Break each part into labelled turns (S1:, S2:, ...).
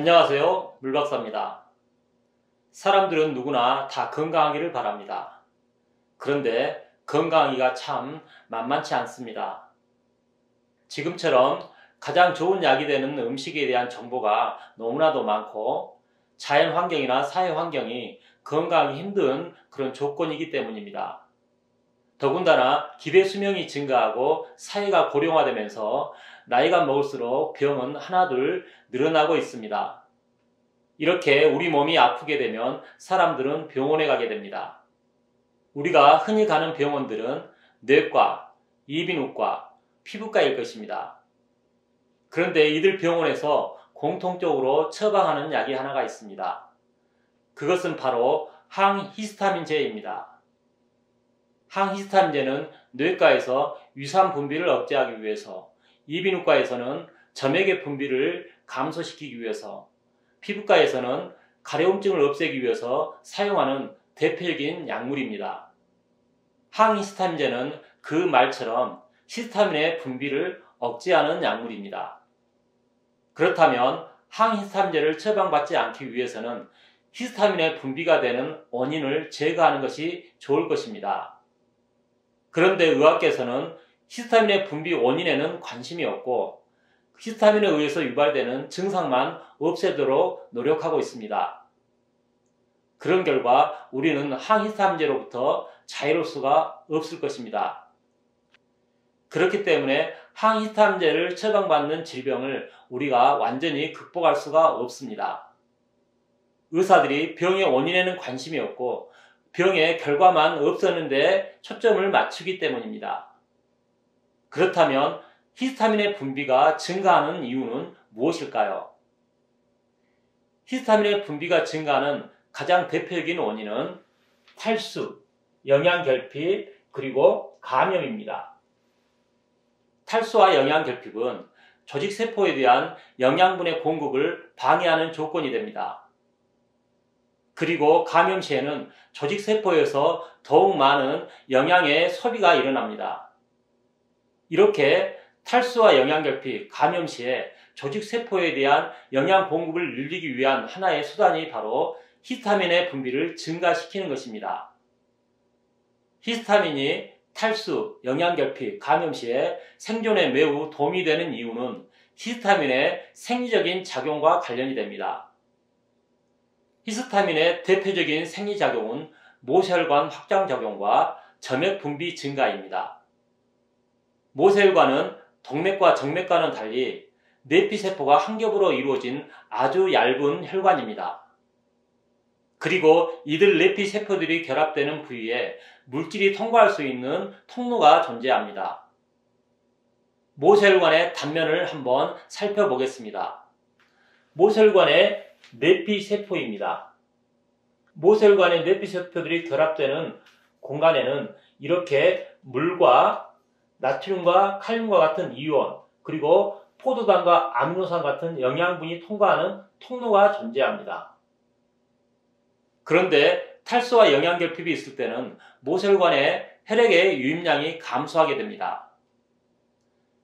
S1: 안녕하세요. 물박사입니다. 사람들은 누구나 다 건강하기를 바랍니다. 그런데 건강하기가 참 만만치 않습니다. 지금처럼 가장 좋은 약이 되는 음식에 대한 정보가 너무나도 많고 자연 환경이나 사회 환경이 건강하기 힘든 그런 조건이기 때문입니다. 더군다나 기대 수명이 증가하고 사회가 고령화되면서 나이가 먹을수록 병은 하나둘 늘어나고 있습니다. 이렇게 우리 몸이 아프게 되면 사람들은 병원에 가게 됩니다. 우리가 흔히 가는 병원들은 뇌과, 이비인후과, 피부과일 것입니다. 그런데 이들 병원에서 공통적으로 처방하는 약이 하나가 있습니다. 그것은 바로 항히스타민제입니다. 항히스타민제는 뇌과에서 위산 분비를 억제하기 위해서, 이비인후과에서는 점액의 분비를 감소시키기 위해서, 피부과에서는 가려움증을 없애기 위해서 사용하는 대표적인 약물입니다. 항히스타민제는 그 말처럼 히스타민의 분비를 억제하는 약물입니다. 그렇다면 항히스타민제를 처방받지 않기 위해서는 히스타민의 분비가 되는 원인을 제거하는 것이 좋을 것입니다. 그런데 의학계에서는 히스타민의 분비 원인에는 관심이 없고 히스타민에 의해서 유발되는 증상만 없애도록 노력하고 있습니다. 그런 결과 우리는 항히스타민제로부터 자유로울 수가 없을 것입니다. 그렇기 때문에 항히스타민제를 처방받는 질병을 우리가 완전히 극복할 수가 없습니다. 의사들이 병의 원인에는 관심이 없고 병의 결과만 없애는데 초점을 맞추기 때문입니다. 그렇다면 히스타민의 분비가 증가하는 이유는 무엇일까요? 히스타민의 분비가 증가하는 가장 대표적인 원인은 탈수, 영양결핍, 그리고 감염입니다. 탈수와 영양결핍은 조직세포에 대한 영양분의 공급을 방해하는 조건이 됩니다. 그리고 감염 시에는 조직세포에서 더욱 많은 영양의 소비가 일어납니다. 이렇게 탈수와 영양결핍, 감염 시에 조직세포에 대한 영양 공급을 늘리기 위한 하나의 수단이 바로 히스타민의 분비를 증가시키는 것입니다. 히스타민이 탈수, 영양결핍, 감염 시에 생존에 매우 도움이 되는 이유는 히스타민의 생리적인 작용과 관련이 됩니다. 히스타민의 대표적인 생리작용은 모세혈관 확장작용과 점액 분비 증가입니다. 모세혈관은 동맥과 정맥과는 달리 내피세포가 한 겹으로 이루어진 아주 얇은 혈관입니다. 그리고 이들 내피세포들이 결합되는 부위에 물질이 통과할 수 있는 통로가 존재합니다. 모세혈관의 단면을 한번 살펴보겠습니다. 모세혈관의 내피세포입니다. 모세혈관의 내피세포들이 결합되는 공간에는 이렇게 물과 나트륨과 칼륨과 같은 이온, 그리고 포도당과 아미노산 같은 영양분이 통과하는 통로가 존재합니다. 그런데 탈수와 영양결핍이 있을 때는 모세혈관의 혈액의 유입량이 감소하게 됩니다.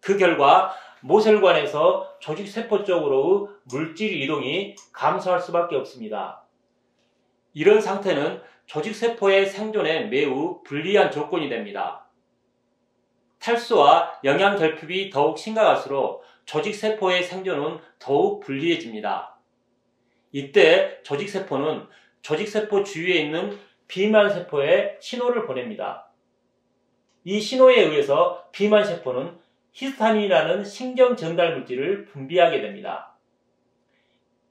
S1: 그 결과 모세혈관에서 조직세포 쪽으로의 물질 이동이 감소할 수밖에 없습니다. 이런 상태는 조직세포의 생존에 매우 불리한 조건이 됩니다. 탈수와 영양결핍이 더욱 심각할수록 조직세포의 생존은 더욱 불리해집니다. 이때 조직세포는 조직세포 주위에 있는 비만세포에 신호를 보냅니다. 이 신호에 의해서 비만세포는 히스타민이라는 신경 전달 물질을 분비하게 됩니다.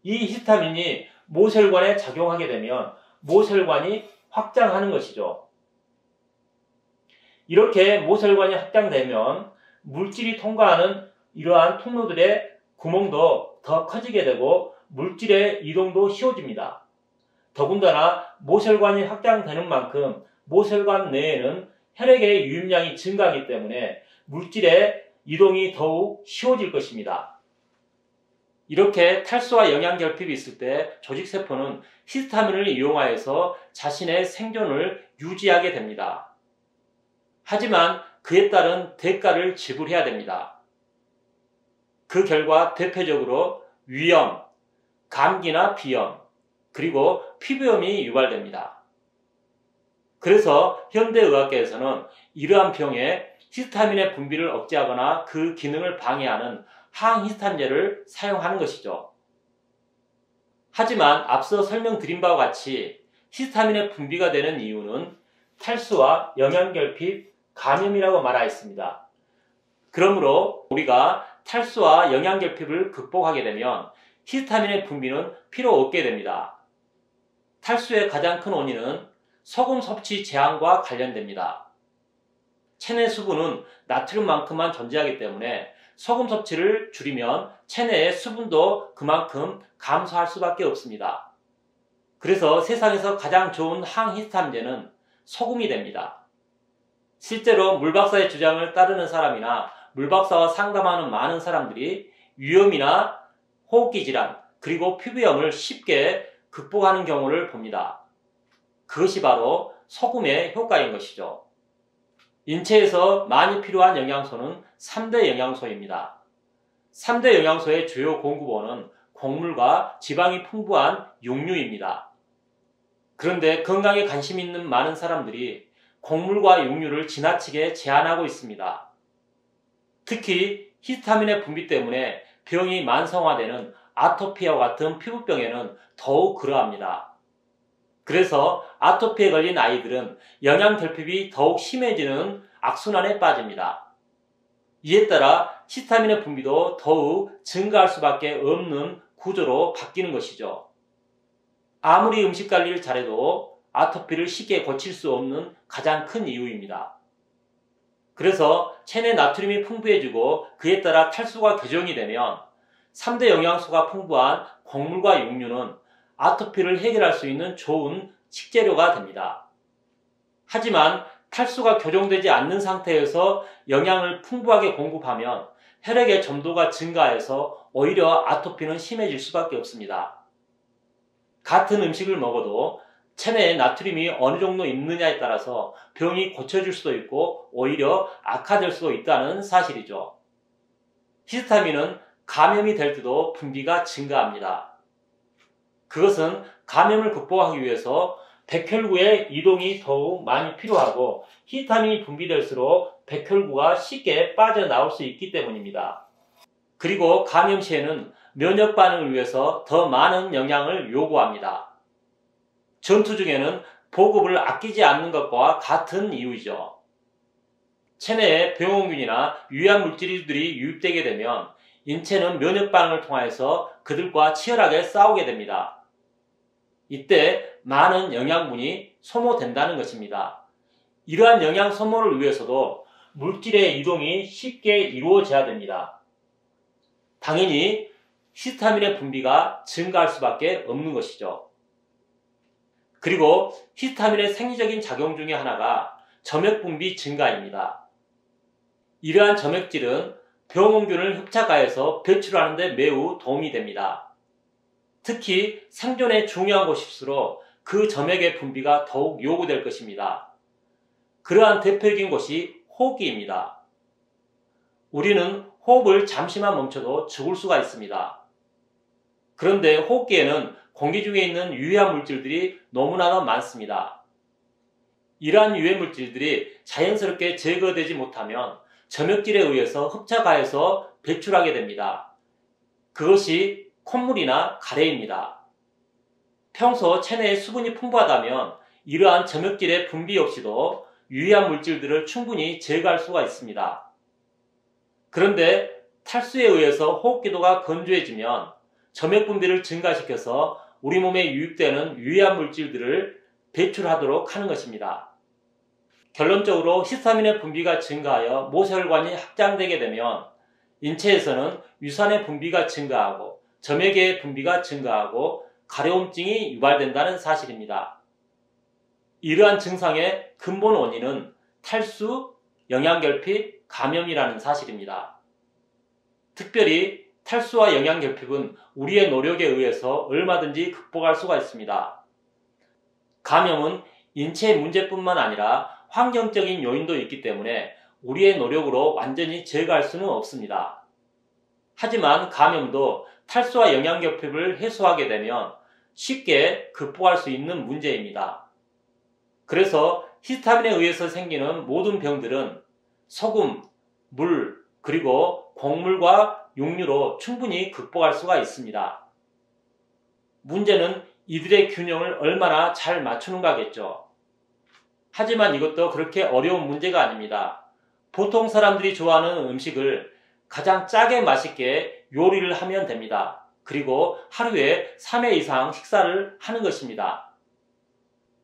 S1: 이 히스타민이 모세혈관에 작용하게 되면 모세혈관이 확장하는 것이죠. 이렇게 모세혈관이 확장되면 물질이 통과하는 이러한 통로들의 구멍도 더 커지게 되고 물질의 이동도 쉬워집니다. 더군다나 모세혈관이 확장되는 만큼 모세혈관 내에는 혈액의 유입량이 증가하기 때문에 물질의 이동이 더욱 쉬워질 것입니다. 이렇게 탈수와 영양결핍이 있을 때 조직세포는 히스타민을 이용하여서 자신의 생존을 유지하게 됩니다. 하지만 그에 따른 대가를 지불해야 됩니다. 그 결과 대표적으로 위염, 감기나 비염, 그리고 피부염이 유발됩니다. 그래서 현대의학계에서는 이러한 병에 히스타민의 분비를 억제하거나 그 기능을 방해하는 항히스타민제를 사용하는 것이죠. 하지만 앞서 설명드린 바와 같이 히스타민의 분비가 되는 이유는 탈수와 영양결핍, 감염이라고 말하였습니다. 그러므로 우리가 탈수와 영양결핍을 극복하게 되면 히스타민의 분비는 필요 없게 됩니다. 탈수의 가장 큰 원인은 소금 섭취 제한과 관련됩니다. 체내 수분은 나트륨만큼만 존재하기 때문에 소금 섭취를 줄이면 체내의 수분도 그만큼 감소할 수밖에 없습니다. 그래서 세상에서 가장 좋은 항히스타민제는 소금이 됩니다. 실제로 물박사의 주장을 따르는 사람이나 물박사와 상담하는 많은 사람들이 위염이나 호흡기 질환, 그리고 피부염을 쉽게 극복하는 경우를 봅니다. 그것이 바로 소금의 효과인 것이죠. 인체에서 많이 필요한 영양소는 3대 영양소입니다. 3대 영양소의 주요 공급원은 곡물과 지방이 풍부한 육류입니다. 그런데 건강에 관심 있는 많은 사람들이 곡물과 육류를 지나치게 제한하고 있습니다. 특히 히스타민의 분비 때문에 병이 만성화되는 아토피와 같은 피부병에는 더욱 그러합니다. 그래서 아토피에 걸린 아이들은 영양결핍이 더욱 심해지는 악순환에 빠집니다. 이에 따라 히스타민의 분비도 더욱 증가할 수밖에 없는 구조로 바뀌는 것이죠. 아무리 음식 관리를 잘해도 아토피를 쉽게 고칠 수 없는 가장 큰 이유입니다. 그래서 체내 나트륨이 풍부해지고 그에 따라 탈수가 교정이 되면 3대 영양소가 풍부한 곡물과 육류는 아토피를 해결할 수 있는 좋은 식재료가 됩니다. 하지만 탈수가 교정되지 않는 상태에서 영양을 풍부하게 공급하면 혈액의 점도가 증가해서 오히려 아토피는 심해질 수밖에 없습니다. 같은 음식을 먹어도 체내에 나트륨이 어느 정도 있느냐에 따라서 병이 고쳐질 수도 있고 오히려 악화될 수도 있다는 사실이죠. 히스타민은 감염이 될 때도 분비가 증가합니다. 그것은 감염을 극복하기 위해서 백혈구의 이동이 더욱 많이 필요하고 히스타민이 분비될수록 백혈구가 쉽게 빠져나올 수 있기 때문입니다. 그리고 감염 시에는 면역 반응을 위해서 더 많은 영양을 요구합니다. 전투 중에는 보급을 아끼지 않는 것과 같은 이유이죠. 체내에 병원균이나 유해한 물질들이 유입되게 되면 인체는 면역 반응을 통해서 그들과 치열하게 싸우게 됩니다. 이때 많은 영양분이 소모된다는 것입니다. 이러한 영양 소모를 위해서도 물질의 이동이 쉽게 이루어져야 됩니다. 당연히 히스타민의 분비가 증가할 수밖에 없는 것이죠. 그리고 히스타민의 생리적인 작용 중에 하나가 점액 분비 증가입니다. 이러한 점액질은 병원균을 흡착하여서 배출하는 데 매우 도움이 됩니다. 특히 생존에 중요한 곳일수록 그 점액의 분비가 더욱 요구될 것입니다. 그러한 대표적인 곳이 호흡기입니다. 우리는 호흡을 잠시만 멈춰도 죽을 수가 있습니다. 그런데 호흡기에는 공기 중에 있는 유해한 물질들이 너무나도 많습니다. 이러한 유해 물질들이 자연스럽게 제거되지 못하면 점액질에 의해서 흡착하여서 배출하게 됩니다. 그것이 콧물이나 가래입니다. 평소 체내에 수분이 풍부하다면 이러한 점액질의 분비 없이도 유해한 물질들을 충분히 제거할 수가 있습니다. 그런데 탈수에 의해서 호흡기도가 건조해지면 점액 분비를 증가시켜서 우리 몸에 유입되는 유해한 물질들을 배출하도록 하는 것입니다. 결론적으로 히스타민의 분비가 증가하여 모세혈관이 확장되게 되면 인체에서는 유산의 분비가 증가하고 점액의 분비가 증가하고 가려움증이 유발된다는 사실입니다. 이러한 증상의 근본 원인은 탈수, 영양결핍, 감염이라는 사실입니다. 특별히 탈수와 영양결핍은 우리의 노력에 의해서 얼마든지 극복할 수가 있습니다. 감염은 인체의 문제뿐만 아니라 환경적인 요인도 있기 때문에 우리의 노력으로 완전히 제거할 수는 없습니다. 하지만 감염도 탈수와 영양결핍을 해소하게 되면 쉽게 극복할 수 있는 문제입니다. 그래서 히스타민에 의해서 생기는 모든 병들은 소금, 물, 그리고 곡물과 육류로 충분히 극복할 수가 있습니다. 문제는 이들의 균형을 얼마나 잘 맞추는가겠죠. 하지만 이것도 그렇게 어려운 문제가 아닙니다. 보통 사람들이 좋아하는 음식을 가장 짜게 맛있게 요리를 하면 됩니다. 그리고 하루에 3회 이상 식사를 하는 것입니다.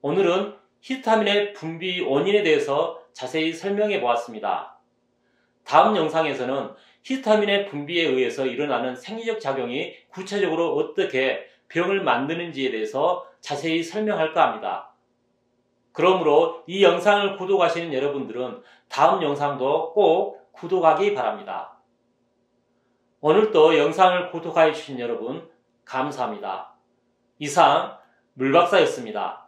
S1: 오늘은 히스타민의 분비 원인에 대해서 자세히 설명해 보았습니다. 다음 영상에서는 히스타민의 분비에 의해서 일어나는 생리적 작용이 구체적으로 어떻게 병을 만드는지에 대해서 자세히 설명할까 합니다. 그러므로 이 영상을 구독하시는 여러분들은 다음 영상도 꼭 구독하기 바랍니다. 오늘도 영상을 구독해 주신 여러분 감사합니다. 이상 물박사였습니다.